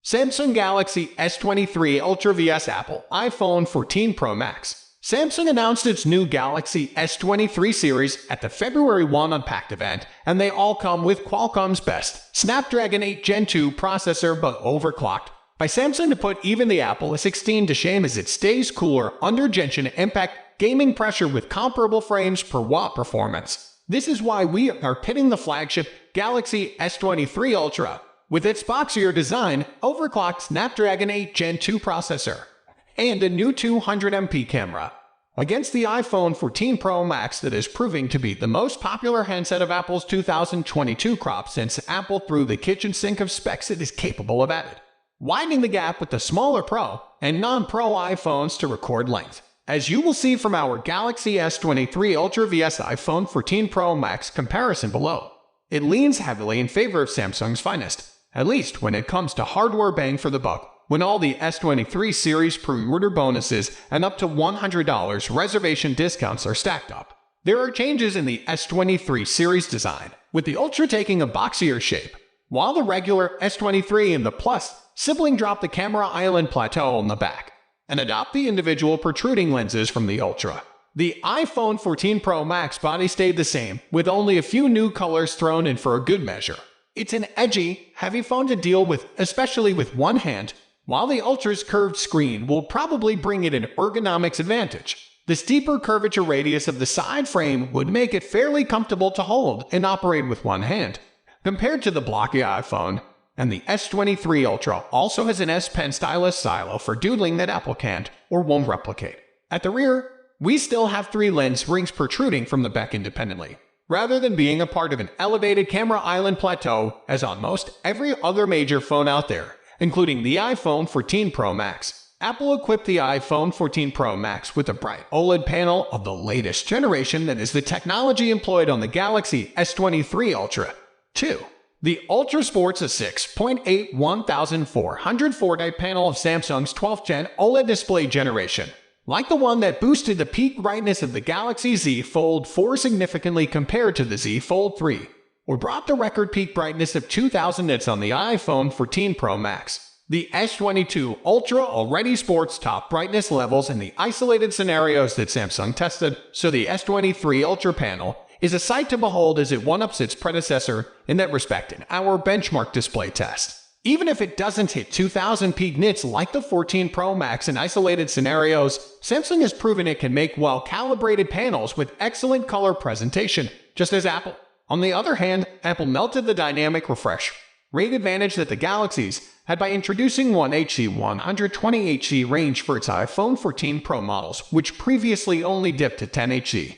Samsung Galaxy S23 Ultra vs Apple iPhone 14 Pro Max. Samsung announced its new Galaxy S23 series at the February 1 Unpacked event, and they all come with Qualcomm's best Snapdragon 8 Gen 2 processor but overclocked by Samsung to put even the Apple A16 to shame as it stays cooler under Genshin Impact gaming pressure with comparable frames per watt performance. This is why we are pitting the flagship Galaxy S23 Ultra with its boxier design, overclocked Snapdragon 8 Gen 2 processor, and a new 200MP camera against the iPhone 14 Pro Max that is proving to be the most popular handset of Apple's 2022 crop since Apple threw the kitchen sink of specs it is capable of at it, widening the gap with the smaller Pro and non-Pro iPhones to record length. As you will see from our Galaxy S23 Ultra vs iPhone 14 Pro Max comparison below, it leans heavily in favor of Samsung's finest, at least when it comes to hardware bang for the buck, when all the S23 series pre-order bonuses and up to $100 reservation discounts are stacked up. There are changes in the S23 series design, with the Ultra taking a boxier shape, while the regular S23 and the Plus sibling drop the camera island plateau on the back and adopt the individual protruding lenses from the Ultra. The iPhone 14 Pro Max body stayed the same, with only a few new colors thrown in for a good measure. It's an edgy, heavy phone to deal with, especially with one hand, while the Ultra's curved screen will probably bring it an ergonomics advantage. The steeper curvature radius of the side frame would make it fairly comfortable to hold and operate with one hand, compared to the blocky iPhone, and the S23 Ultra also has an S Pen stylus silo for doodling that Apple can't or won't replicate. At the rear, we still have 3 lens rings protruding from the back independently, rather than being a part of an elevated camera island plateau as on most every other major phone out there, including the iPhone 14 Pro Max. Apple equipped the iPhone 14 Pro Max with a bright OLED panel of the latest generation that is the technology employed on the Galaxy S23 Ultra. 2. The Ultra sports a 6.8 1440 panel of Samsung's 12th Gen OLED display generation, like the one that boosted the peak brightness of the Galaxy Z Fold 4 significantly compared to the Z Fold 3, or brought the record peak brightness of 2000 nits on the iPhone 14 Pro Max. The S22 Ultra already sports top brightness levels in the isolated scenarios that Samsung tested, so the S23 Ultra panel is a sight to behold as it one-ups its predecessor in that respect in our benchmark display test. Even if it doesn't hit 2000 peak nits like the 14 Pro Max in isolated scenarios, Samsung has proven it can make well-calibrated panels with excellent color presentation, just as Apple. On the other hand, Apple melted the dynamic refresh rate advantage that the Galaxies had by introducing 1HZ 120Hz range for its iPhone 14 Pro models, which previously only dipped to 10Hz.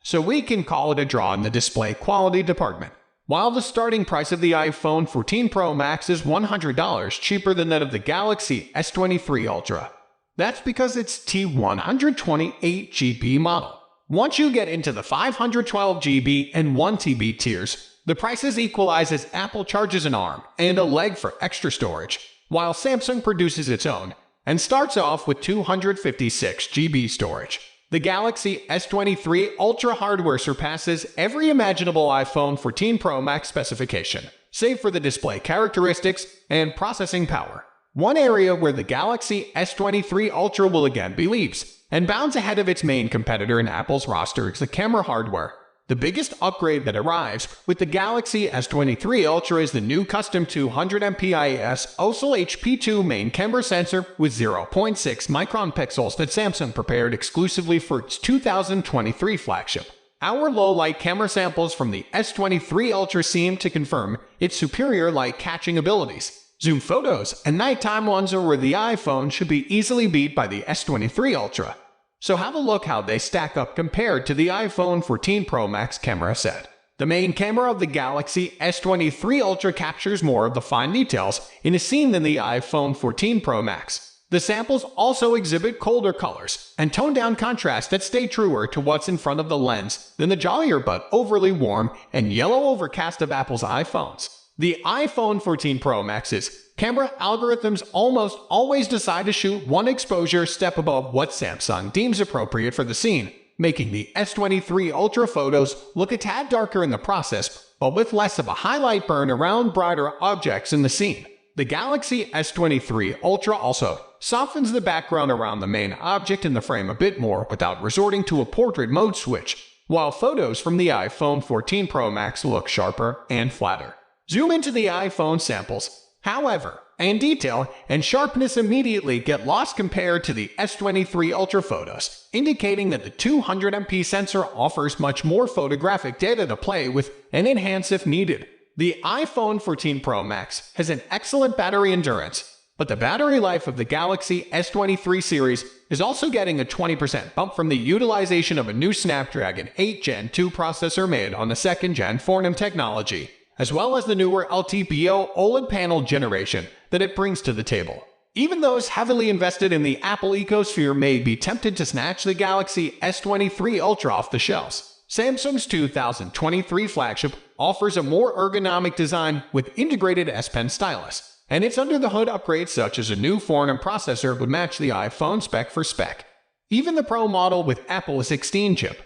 So we can call it a draw in the display quality department. While the starting price of the iPhone 14 Pro Max is $100 cheaper than that of the Galaxy S23 Ultra. That's because it's T128GB model. Once you get into the 512GB and 1TB tiers, the prices equalize as Apple charges an arm and a leg for extra storage, while Samsung produces its own and starts off with 256GB storage. The Galaxy S23 Ultra hardware surpasses every imaginable iPhone 14 Pro Max specification, save for the display characteristics and processing power. One area where the Galaxy S23 Ultra will again be leaps and bounds ahead of its main competitor in Apple's roster is the camera hardware. The biggest upgrade that arrives with the Galaxy S23 Ultra is the new custom 200MP IS OSL HP2 main camera sensor with 0.6 micron pixels that Samsung prepared exclusively for its 2023 flagship. Our low-light camera samples from the S23 Ultra seem to confirm its superior light-catching abilities. Zoom photos and nighttime ones over the iPhone should be easily beat by the S23 Ultra. So have a look how they stack up compared to the iPhone 14 Pro Max camera set. The main camera of the Galaxy S23 Ultra captures more of the fine details in a scene than the iPhone 14 Pro Max. The samples also exhibit colder colors and toned-down contrast that stay truer to what's in front of the lens than the jollier but overly warm and yellow overcast of Apple's iPhones. The iPhone 14 Pro Max's camera algorithms almost always decide to shoot one exposure step above what Samsung deems appropriate for the scene, making the S23 Ultra photos look a tad darker in the process, but with less of a highlight burn around brighter objects in the scene. The Galaxy S23 Ultra also softens the background around the main object in the frame a bit more without resorting to a portrait mode switch, while photos from the iPhone 14 Pro Max look sharper and flatter. Zoom into the iPhone samples, however, and detail and sharpness immediately get lost compared to the S23 Ultra photos, indicating that the 200MP sensor offers much more photographic data to play with and enhance if needed. The iPhone 14 Pro Max has an excellent battery endurance, but the battery life of the Galaxy S23 series is also getting a 20% bump from the utilization of a new Snapdragon 8 Gen 2 processor made on the 2nd Gen 4nm technology, as well as the newer LTPO OLED panel generation that it brings to the table. Even those heavily invested in the Apple ecosphere may be tempted to snatch the Galaxy S23 Ultra off the shelves. Samsung's 2023 flagship offers a more ergonomic design with integrated S Pen stylus, and its under-the-hood upgrades such as a new 4nm processor would match the iPhone spec for spec. Even the Pro model with Apple A16 chip